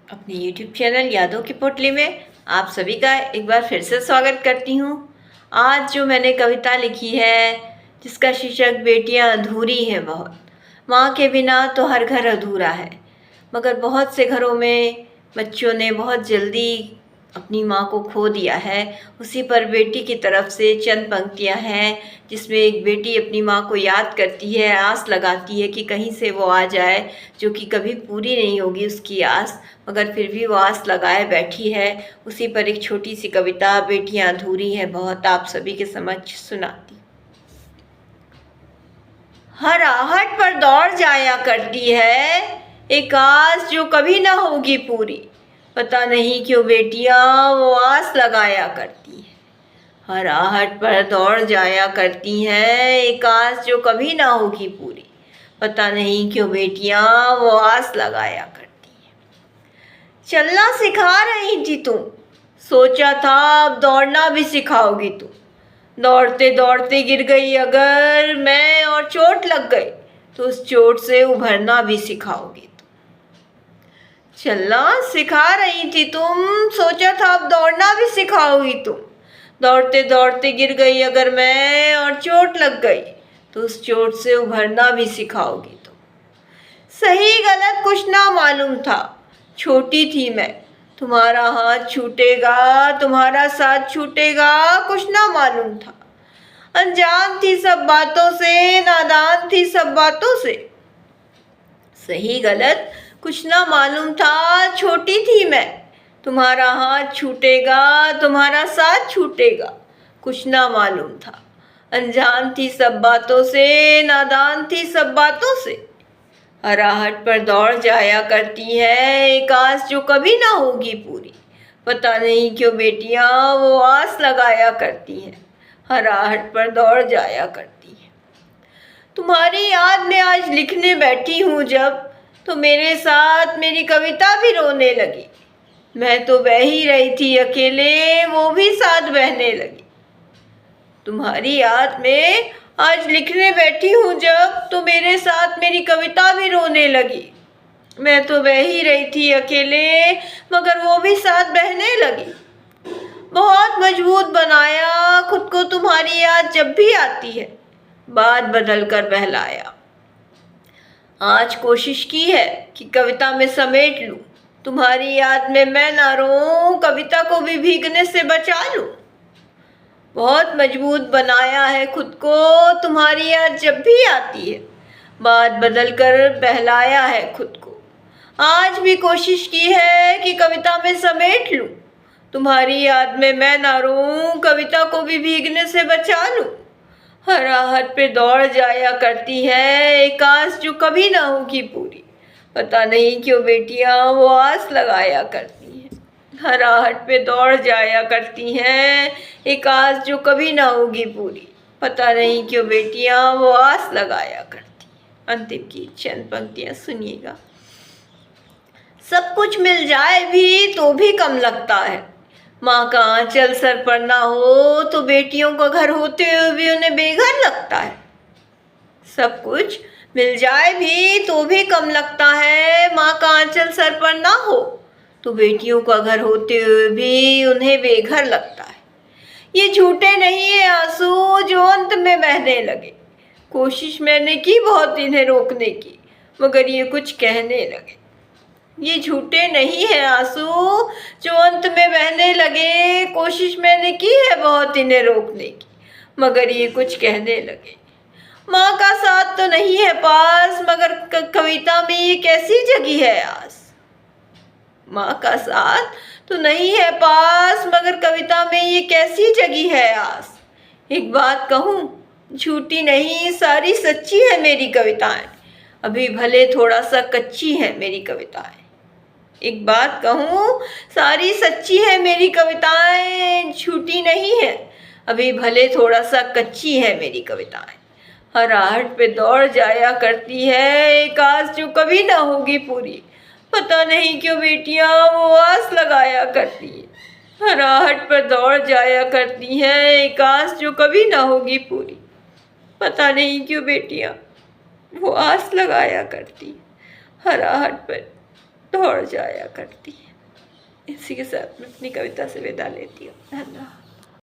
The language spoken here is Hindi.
अपने YouTube चैनल यादों की पोटली में आप सभी का एक बार फिर से स्वागत करती हूँ। आज जो मैंने कविता लिखी है जिसका शीर्षक बेटियाँ अधूरी हैं बहुत। माँ के बिना तो हर घर अधूरा है, मगर बहुत से घरों में बच्चों ने बहुत जल्दी अपनी माँ को खो दिया है। उसी पर बेटी की तरफ से चंद पंक्तियाँ हैं जिसमें एक बेटी अपनी माँ को याद करती है, आस लगाती है कि कहीं से वो आ जाए, जो कि कभी पूरी नहीं होगी उसकी आस, मगर फिर भी वो आस लगाए बैठी है। उसी पर एक छोटी सी कविता बेटियाँ अधूरी हैं बहुत आप सभी के समक्ष सुनाती। हर आहट पर दौड़ जाया करती है एक आस जो कभी ना होगी पूरी, पता नहीं क्यों बेटियाँ वो आस लगाया करती है। हर आहट पर दौड़ जाया करती हैं एक आस जो कभी ना होगी पूरी, पता नहीं क्यों बेटियाँ वो आस लगाया करती हैं। चलना सिखा रही थी तुम, सोचा था अब दौड़ना भी सिखाओगी तुम। दौड़ते दौड़ते गिर गई अगर मैं और चोट लग गई, तो उस चोट से उभरना भी सिखाओगी तुम। चलना सिखा रही थी तुम, सोचा था अब दौड़ना भी सिखाओगी तुम। दौड़ते दौड़ते गिर गई अगर मैं और चोट लग गई, तो उस चोट से उभरना भी सिखाओगी तुम। सही गलत कुछ ना मालूम था, छोटी थी मैं, तुम्हारा हाथ छूटेगा तुम्हारा साथ छूटेगा कुछ ना मालूम था। अनजान थी सब बातों से, नादान थी सब बातों से। सही गलत कुछ ना मालूम था, छोटी थी मैं, तुम्हारा हाथ छूटेगा तुम्हारा साथ छूटेगा कुछ ना मालूम था। अनजान थी सब बातों से, नादान थी सब बातों से। हर आहट पर दौड़ जाया करती है एक आस जो कभी ना होगी पूरी, पता नहीं क्यों बेटियाँ वो आस लगाया करती हैं। हर आहट पर दौड़ जाया करती है। तुम्हारी याद में आज लिखने बैठी हूँ जब, तो मेरे साथ मेरी कविता भी रोने लगी। मैं तो बह ही रही थी अकेले, वो भी साथ बहने लगी। तुम्हारी याद में आज लिखने बैठी हूँ जब, तो मेरे साथ मेरी कविता भी रोने लगी। मैं तो बह ही रही थी अकेले, मगर वो भी साथ बहने लगी। बहुत मजबूत बनाया खुद को तुम्हारी याद जब भी आती है, बात बदल कर बहलाया। आज कोशिश की है कि कविता में समेट लूं, तुम्हारी याद में मैं ना रोऊं, कविता को भी भीगने से बचा लूं। बहुत मजबूत बनाया है खुद को तुम्हारी याद जब भी आती है, बात बदल कर बहलाया है खुद को। आज भी कोशिश की है कि कविता में समेट लूं, तुम्हारी याद में मैं ना रोऊं, कविता को भी भीगने से बचा लूं। हर आहट पे दौड़ जाया करती है एक आस जो कभी ना होगी पूरी, पता नहीं क्यों बेटियां वो आस लगाया करती हैं। हर आहट पे दौड़ जाया करती हैं एक आस जो कभी ना होगी पूरी, पता नहीं क्यों बेटियां वो आस लगाया करती हैं। अंतिम की चंद पंक्तियां सुनिएगा। सब कुछ मिल जाए भी तो भी कम लगता है, माँ का आंचल सर पर ना हो तो बेटियों का घर होते हुए भी उन्हें बेघर लगता है। सब कुछ मिल जाए भी तो भी कम लगता है, माँ का आंचल सर पर ना हो तो बेटियों का घर होते हुए भी उन्हें बेघर लगता है। ये झूठे नहीं है आंसू जो अंत में बहने लगे, कोशिश मैंने की बहुत इन्हें रोकने की, मगर ये कुछ कहने लगे। ये झूठे नहीं है आंसू जो अंत में बहने लगे, कोशिश मैंने की है बहुत इन्हें रोकने की, मगर ये कुछ कहने लगे। माँ का साथ तो नहीं है पास, मगर कविता में ये कैसी जगी है आस। माँ का साथ तो नहीं है पास, मगर कविता में ये कैसी जगी है आस। एक बात कहूँ, झूठी नहीं सारी सच्ची है मेरी कविताएं, अभी भले थोड़ा सा कच्ची है मेरी कविताएं। एक बात कहूँ, सारी सच्ची है मेरी कविताएं, झूठी नहीं है, अभी भले थोड़ा सा कच्ची है मेरी कविताएं। हर आहट पे दौड़ जाया करती है एक आस जो कभी ना होगी पूरी, पता नहीं क्यों बेटियां वो आस लगाया करती है। हर आहट पर दौड़ जाया करती है एक आस जो कभी ना होगी पूरी, पता नहीं क्यों बेटियां वो आस लगाया करती है। हर आहट पर दौड़ जाया करती है। इसी के साथ मैं अपनी कविता से विदा लेती हूँ। धन्यवाद।